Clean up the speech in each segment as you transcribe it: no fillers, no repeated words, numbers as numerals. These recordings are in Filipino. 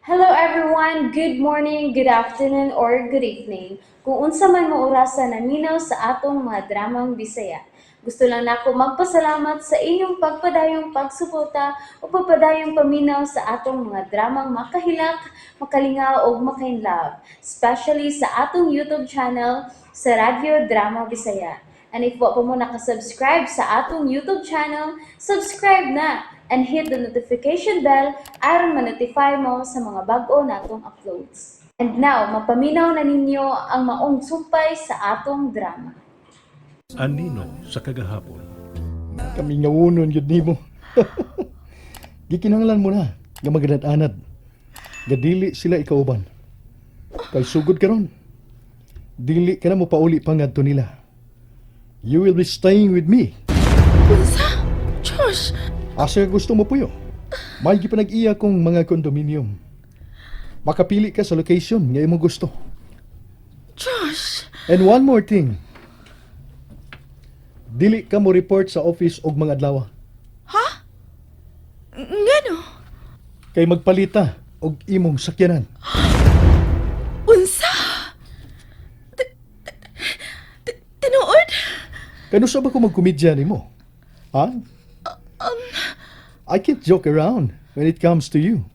Hello everyone, good morning, good afternoon, or good evening. Kung unsa man mo orasan naminaw sa atong mga dramang Bisaya. Gusto lang nako magpasalamat sa inyong pagpadayong pagsuporta o pagpadayong paminaw sa atong mga dramang makahilak, makalingaw o makainlove, especially sa atong YouTube channel sa Radyo Drama Bisaya. And if wa pa mo nakasubscribe sa atong YouTube channel, subscribe na and hit the notification bell aron ma-notify mo sa mga bag-o natong uploads. And now, mapaminaw na ninyo ang maong sumpay sa atong drama. Anino sa kagahapon. Kami nga unon yun ni mo. Gikinahanglan mo na nga maganad-anad. Gadili sila ikauban. Kay sugod karon. Dili ka na mo pauli pangadto nila. You will be staying with me. Unsa? Josh! Asa gusto mo puyo? May gipanag-iya kong mga kondominium. Makapili ka sa location nga imong gusto. Josh! And one more thing. Dili ka mo report sa office og mga adlaw. Ha? Ngano? Kay magpalita og imong sakyanan. Unsa? Tinuod? Kano sa ba ko magkomedya nimo? Ha? I can't joke around when it comes to you.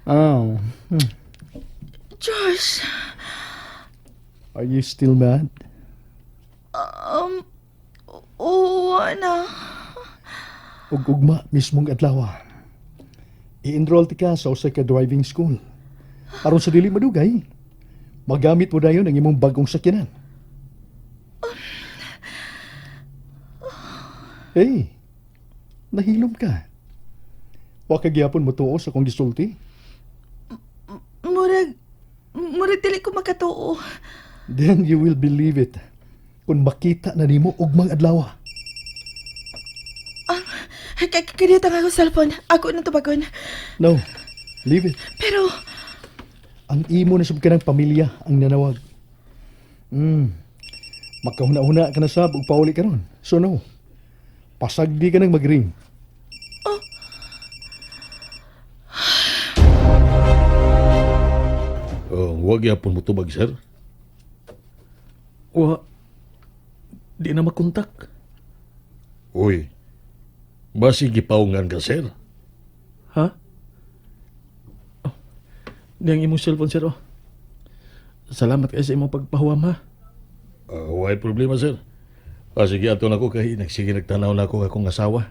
Oh. Josh! Are you still mad? Oo na. Ug ugma mismong adlaw. I-enroll ti ka sa usa ka driving school. Aron sa dili madugay, magamit mo dayon ang imong bagong sakyanan. Hey, nahilom ka. Wa ka gyapon mo tuo sa kong gisulti. Murag dili ko makatuo. Then you will believe it kung makita na nimo ugmang adlaw. Kanita nga akong cellphone. Ako nang tubagon. No, leave it. Pero, Ang imo na sab ka ng pamilya ang nanawag. Makahuna-huna ka na sab ug pauli ka ron. So no, pasagdi ka nang mag-ring. Huwag yapon mo tubag, sir. Di na makontak. Uy, basi gipaungan ka, sir. Ha? Oh, niyang imong cellphone, sir. Oh. Salamat kayo sa imong pagpahuwam, ha? Why problema, sir. Sige, ato na ko kay nagsige nagtanaw na ako akong asawa.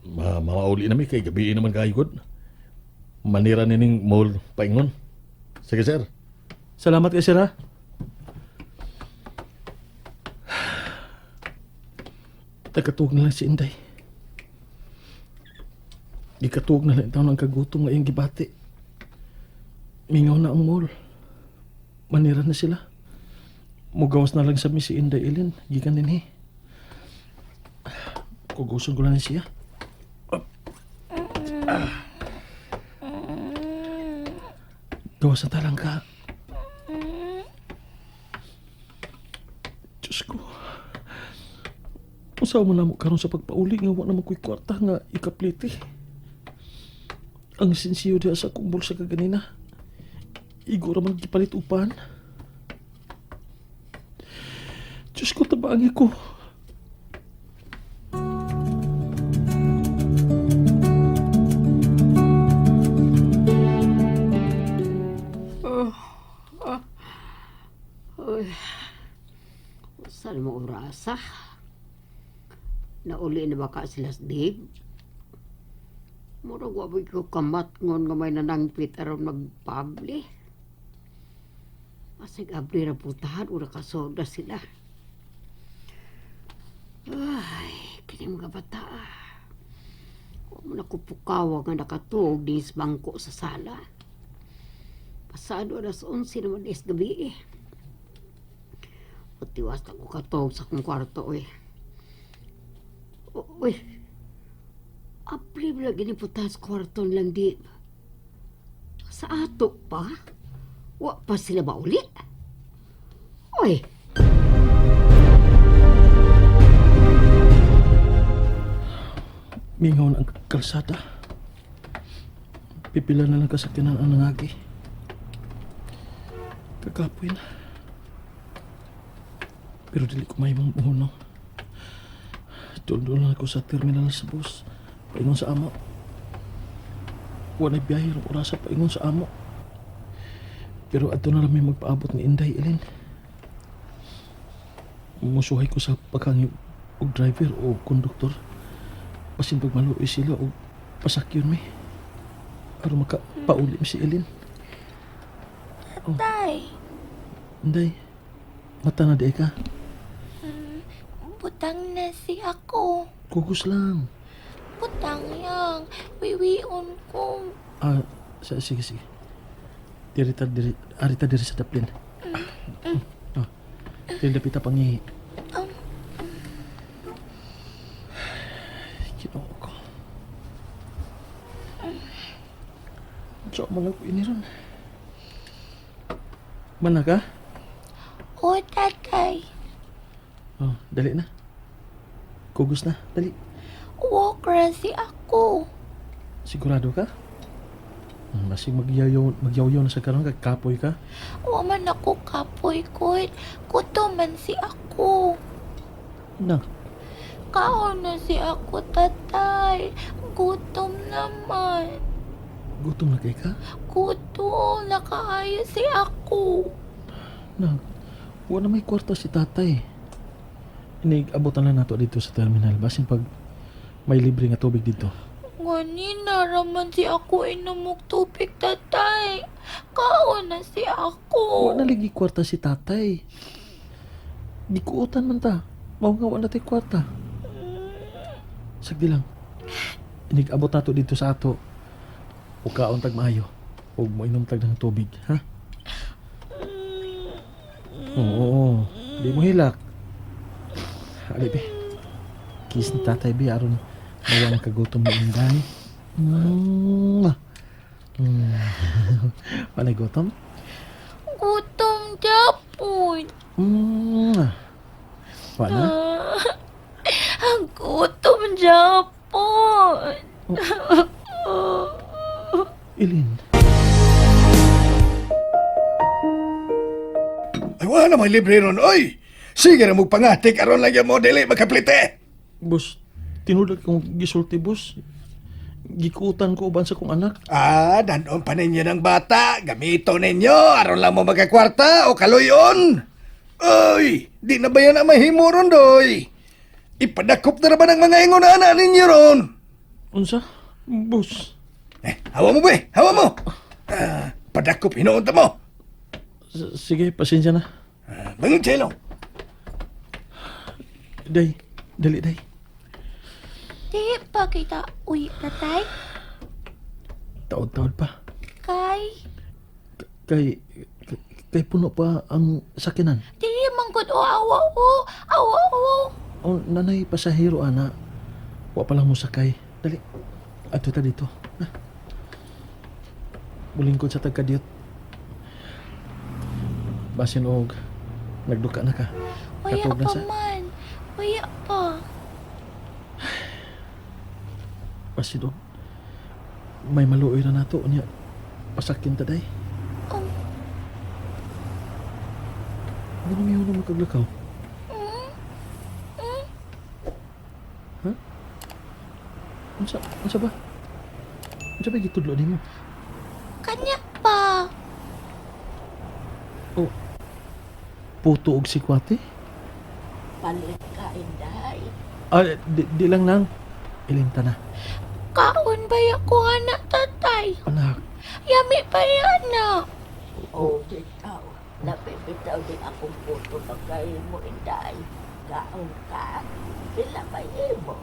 Mamauli na mi kay gabi naman kaayod. Manira nining mall paingon. Sige, sir. Salamat kayo, sir, ha? Nagkatuwag na lang si Inday. Ikatuwag na lang itaw ng kagutom ngayong gibati. Mingaw na ang mall. Manira na sila. Mugawas na lang sa mi si Inday Ilin. Gikan din, eh. Kuguson ko lang siya. Gawas na talang ka. Diyos ko. Usaw mo na mo karon sa pagpauli nga wa na mo ko'y kwarta nga ikapliti. Ang sinsiyo diya sa akong bulsa kaganina. Igora man gipalit upan. Diyos ko, tabangi ko. Saan mo orasa? Nauli na baka sila sa dig? Murag waboy ko kamat ngon nga may nanangpit aron magpabli. Masig abli na putahan ura kasoda sila. Ay, kini mga bata. Huwag mo na kupukawa nga nakatuog din sa bangko sa sala. Pasado alas 11 naman is gabi eh. Tiwas na ko katog sa kong kwarto eh. Uy, apli ba lagi ni putas kwarto lang di. Sa ato pa? Wa pa sila ba uli? Uy! Mingaw na ang kalsada. Pipila na lang kasakyanan ang nangagi. Kakapoy na. Pero dili ko may mamuno. Doon lang ako sa terminal sa bus. Paingon sa amo. Wala biyahe ng orasa paingon sa amo. Pero ato na lang may magpaabot ni Inday Ilin. Musuhay ko sa paghangi og driver o konduktor. Pasin pag maluoy sila o pasakyon mi. Para makapauli mi si Ilin. Tay, Inday, mata na di ka. butang na si ako. Kugos lang. Butang yang. Wiwion ko. Sige. Arita diri sa daplin. Dili dapita pangi. Ginoo ko. Diyo mo lang ko iniron. Mana ka? O, tatay. Dali na. Kugos na, dali. Walk ra si ako. Sigurado ka? Masig magyaw na sa karon kay kapoy ka. Wa man ako kapoy ko. Kuto man si ako. Na, Kaon na si ako, tatay. Gutom naman. gutom na kay ka? Gutom. Nakaayo si ako. Na, wala may kwarta si tatay. Inig-abutan lang nato dito sa terminal. Basin pag may libre nga tubig dito. Ngani naraman si ako inumog tubig, tatay. Kaon na si ako. Wala lagi kwarta si tatay. Gikuutan man ta. Mao nga wala tay kwarta. Sagdi lang. Inig-abot nato dito sa ato. O kaon tag maayo. O mo inom tag ng tubig, ha? Oo. Di mo hilak. Ali, be. Kiss ni tatay, be. Aron mawang kagutom mo Inday. Panay gutom? Gutom japon. Wala? Ang gutom japon. Ilin. Ay, wala naman libre ron, oy! Sige na magpangatik, aron lang yung modeli, makaplite! Boss, tinudag kong gisulti, boss. Gikutan ko uban sa kong anak. Danon pa ninyo ng bata, gamito ninyo, aron lang mo magkakwarta o kaluyon! Oy, di na ba yan ang mahimo ron, doy? Ipadakop na naman ang mga ingon-ana ninyo ron! Unsa? Boss. Hawa mo ba? Hawa mo! Padakop, hinuunta mo! Sige, pasensya na. Mga chelo! Day, dali, day. Di pa kita uy, tatay. Taod-taod pa. Kay, Kay puno pa ang sakinan. di manggod o awa o. Awa o. O, nanay pasahero, ana. Wa pa lang mo sakay. Dali. Ato ta dito. Ha? Bulingkod sa tagkadiyot. Basin og nagduka na ka. Waya Katog na pa sa... man. Waya pa. Basin og may maluoy na nato. Unya, pasakin ta day. Ano may una magkaglakaw? Ha? Unsa ba? Unsa ba gitudlo nimo? Kanya pa. Oh. Puto og sikwate? Palit ka, Inday. Di lang nang. Ilinta na. Kaon ba ako anak, tatay? Anak, Yami pa yan na. Oh, bitaw. Napipitaw din akong puto na kayo mo, Inday. Kaon ka. Pila may imo.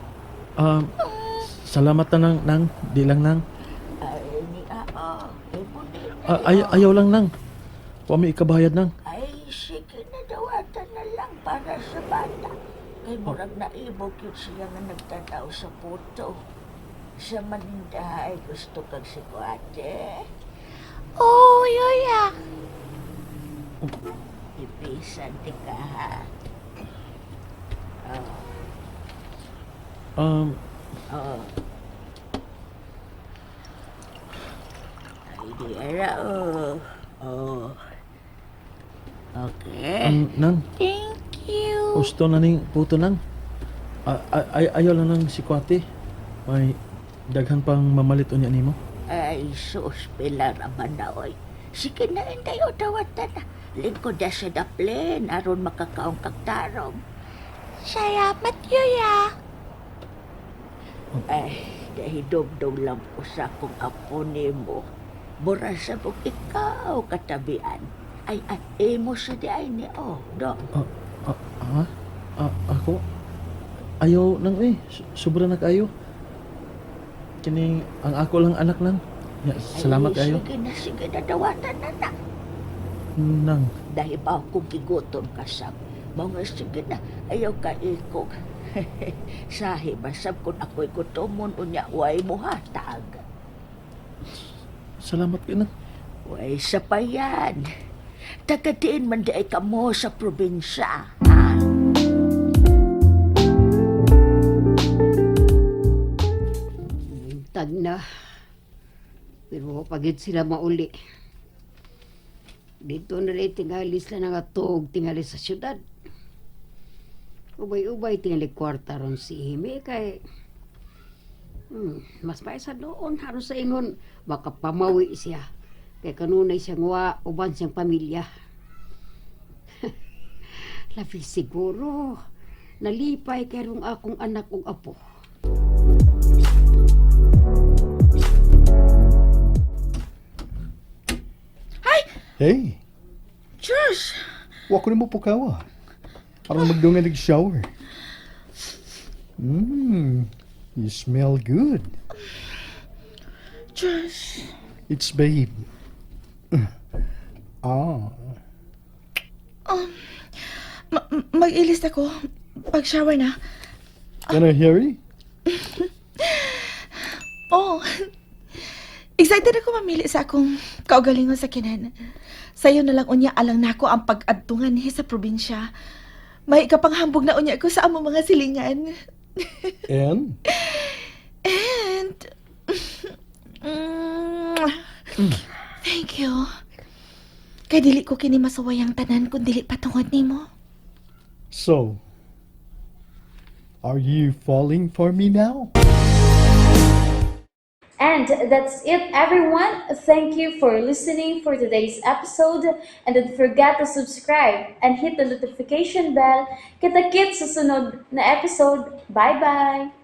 salamat na nang. Di lang nang. Ay, ni imo din. Ayaw lang nang. Huwag may ikabayad nang. Ay, sige na dawatan na lang para sa bata. Kay murag na ibog yun siya nga nagtanaw sa puto. Sa Maninday, gusto kag si Kuate. Oh, yoya. Ipisan di ka, ha? Um, Oh, Hindi ara, oh. Okay. Nang, Thank you. gusto na ning puto nang. Ayaw lang nang si Kwate. May daghan pang mamalit unya nimo. Ay, sus, pila raman na, oy. Sige na, hindi o dawatan na. Lingkod na sa daplen, aron makakaong kagtarong. Salamat, Yuya. Ay, dahidog-dog lang po sa akong apo nimo. Mura sa buk ikaw katabian. Ay, imo sa di ay ni, do. Ha? Ako? Ayaw nang sobra na kayo. Kini ang ako lang anak nang. Ya, salamat Ay, kayo. sige na, dawatan na na. Nang. Dahil pa akong kigutom kasab. Mga sige na, ayaw ka ikog. Sahi, basab kung ako'y gutomon, unya, way mo hatag. Salamat ka nang. Way sa pa yan. Tagadiin man di ay kamo sa probinsya. Ha? Tag na. Pero pagit sila mauli. Dito na rin tingali sila nangatog tingali sa syudad. Ubay-ubay tingali kwarta ron si Hime kay mas paisa doon haron sa ingon baka pamawi siya. Kay kanunay siya nga uban siyang pamilya. Labi siguro nalipay kay rong akong anak ug apo. Hey, Josh! wa ko nimo pukawa. Aron magdungan nag-shower. You smell good. Josh! It's babe. Ah, Mag-ilis ako. Pag-shower na. can I hurry? Oh, excited ako mamili sa akong kaugalingon sa kinan. Sayo na lang unya alang nako ang pag-adtungan ni sa probinsya. May kapanghambog na unya ko sa among mga silingan. And? And thank you. Kay dili ko kini masuwayang tanan kung dili patungod nimo. So, are you falling for me now? And that's it, everyone. Thank you for listening for today's episode. And don't forget to subscribe and hit the notification bell. Kita-kits sa sunod na episode. Bye-bye!